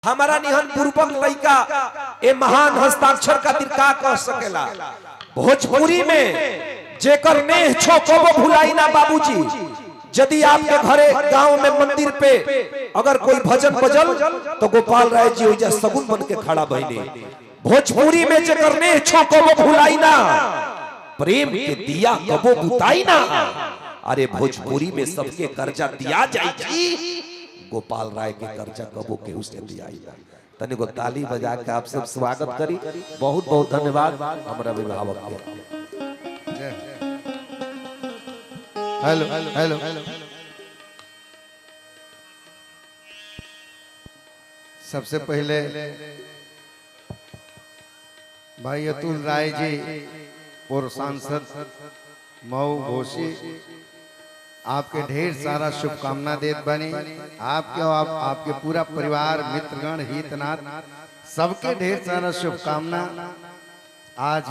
हमारा निहन पूर्वक लइका ए महान हस्ताक्षर खातिर का कह सकेला। भोजपुरी में जेकर नेह छो कबो भुलाई ना बाबूजी। यदि आपके घरे गांव में मंदिर पे अगर कोई भजन बजल तो गोपाल राय जी ओइजा सगुन बन के खड़ा भइले। भोजपुरी में जेकर नेह छो कबो भुलाई ना, प्रेम के दिया कबो बुताई ना। अरे भोजपुरी में सबके कर्जा दिया जाई जी, गोपाल राय के कर्जा कबो के उसने दिया ही ना। तने को ताली बजा के आप सब स्वागत करी। बहुत बहुत धन्यवाद हमारा अभिभावक के। हेलो हेलो सबसे पहले भाई अतुल राय जी और सांसद मऊ घोषी आपके ढेर सारा शुभकामना देत बनी। आपके और आपके पूरा परिवार मित्रगण हितनाथ सबके ढेर सारा शुभकामना। आज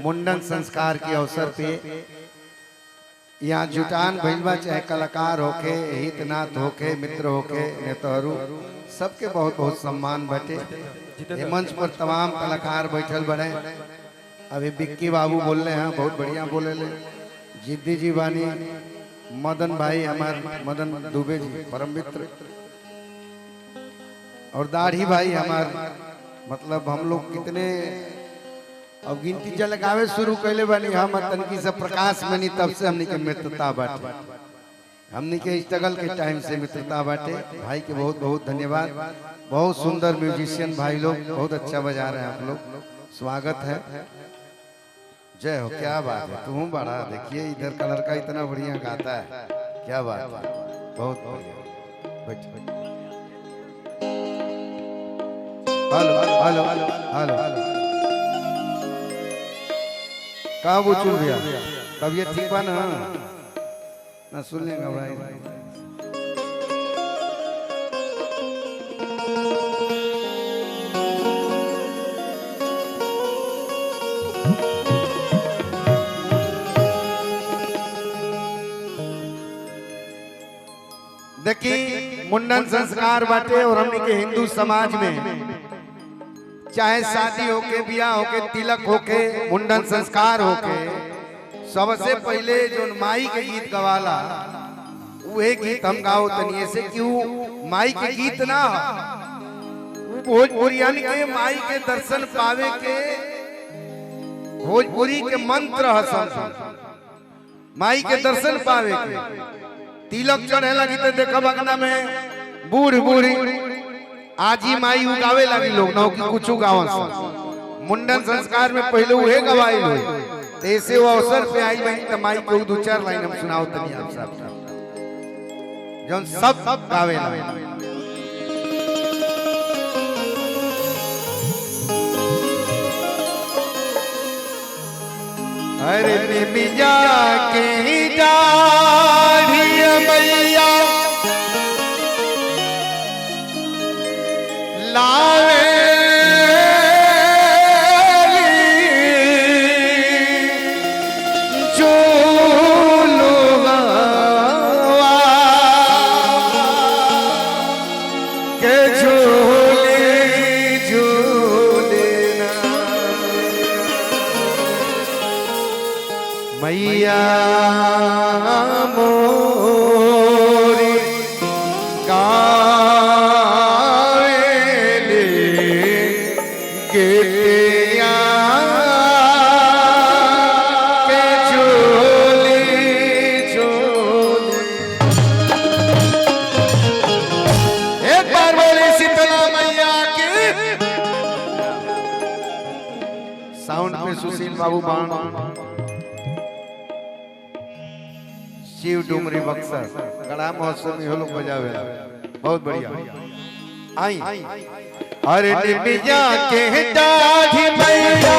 मुंडन संस्कार के अवसर पे यहाँ जुटान भइलबा, चाहे कलाकार होके, हितनाथ होके, मित्र होके, नेताहरू सबके बहुत बहुत सम्मान बटे। ये मंच पर तमाम कलाकार बैठल बने। अभी बिक्की बाबू बोल रहे हैं, बहुत बढ़िया बोले ले। जिद्दी जी बानी, मदन भाई हमारे मदन दुबे जी परम मित्र, और दाढ़ी भाई हमारे, मतलब हम लोग कितने अब गिनती जल लगावे शुरू कैले बनी। हम तनकी से प्रकाश बनी तब से हमनी के मित्रता बाटे, हमनी के स्ट्रगल के टाइम से मित्रता बाटे। भाई के बहुत बहुत धन्यवाद। बहुत सुंदर म्यूजिशियन भाई लोग, बहुत अच्छा बजा रहे हैं आप लोग, स्वागत है। जय हो, क्या बात है। तुम बड़ा देखिए इधर का लड़का इतना बढ़िया गाता है, क्या बात है, बहुत बढ़िया। हेलो हेलो हेलो हेलो कहाँ वो चुल गया? तबियत ठीक बा ना सुन लेगा भाई। देखी मुंडन संस्कार बाटे, और हमने के हिंदू समाज में चाहे शादी होके, ब्याह होके, तिलक होके, मुंडन संस्कार होके, सबसे पहले जो माई के गीत गवाला वही गीत हम गाओ तनिए से। क्यों माई के गीत ना भोजपुरियन के माई के दर्शन पावे के भोजपुरी के मंत्र हसन, माई के दर्शन पावे के। तिलक चढ़े लगी तो देखा बगना में बूढ़ बूढ़ी आजी माई उगावे लगी लोग ना कि कुछ गाँव। मुंडन संस्कार में पहले उहे गवाई लोग, ऐसे वो अवसर पे आई बहन तो माई को दो चार लाइन हम सुनाओ तनी आप सब जौन सब गावे लगे। अरे मिया के दाढ़ी मैया लावे के झूले झूले मैया मोरी साउंड पे सुशील बाबू बाण, शिव डुमरी बक्सर गड़ा महोत्सव में लोग बजावे, बहुत बढ़िया। आई अरे निमिया के दाढ़ी मैया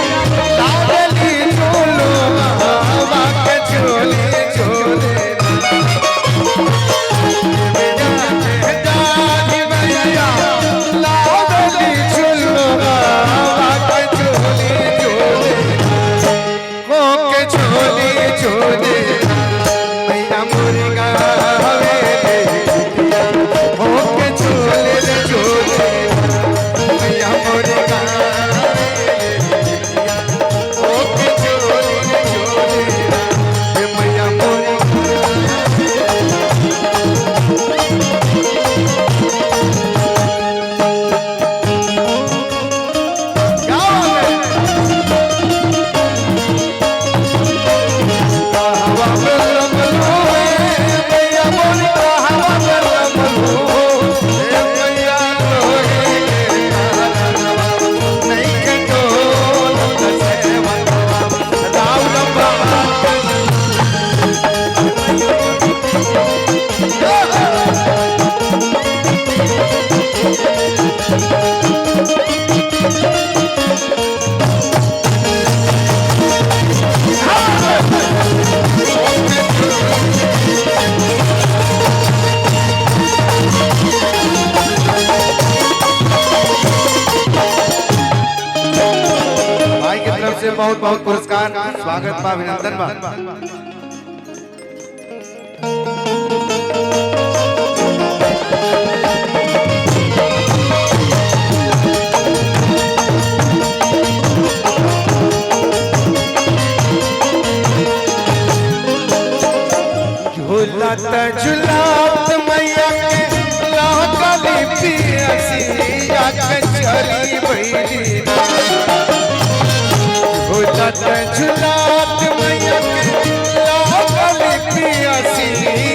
लाडली झूलो बाबा के झूले झूले, निमिया के दाढ़ी मैया लाडली झूलो बाबा के झूले झूले, हो के झूले झूले मैया मुर्गा हवे, हो के झूले झूले से बहुत बहुत पुरस्कार स्वागत बा अभिनंदन बा। झूलत झूलत मैया के लागली पियसी जाके चली बैली झूलत झूलत मैया के लागली पियसी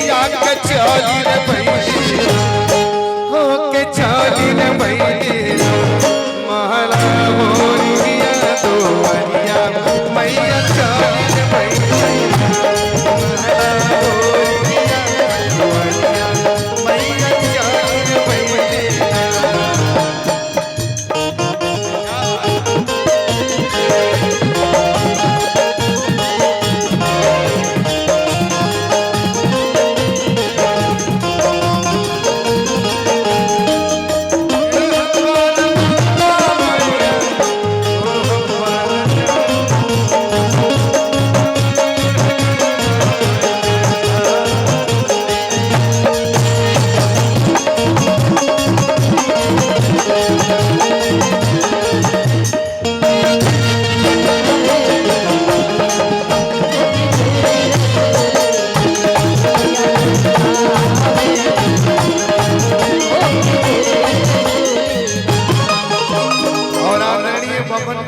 जाके चली रे बैली हो के चली रे बैली महला बोरिया दोवरिया मैया चली रे बैली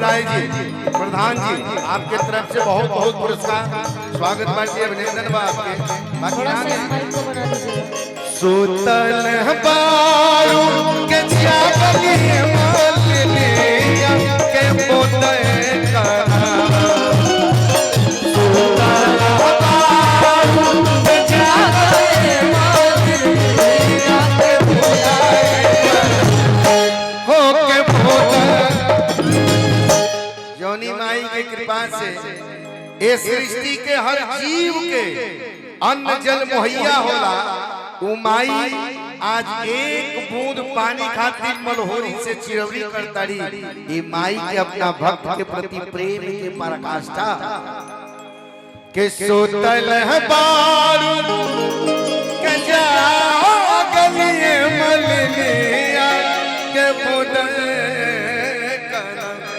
प्रधान जी आपके तरफ से बहुत बहुत पुरस्कार स्वागत बाजी अभिनंदन बा आपके। बाकी सुतल बारू के जागली मालने के बोते कहा सुतल बारू के जागली मालने के बोते हो के बोते जौनी माई के कृपा से इस सृष्टि के हर जीव के अन्न जल मुहैया होला। उ माई आज एक बूंद पानी खातिर मलहोरी से चिरवरी करताड़ी। ये माई के अपना भक्त के प्रति प्रेम के पराकाष्ठा के सोतल बारू के जागलिए मलनिया के बुदे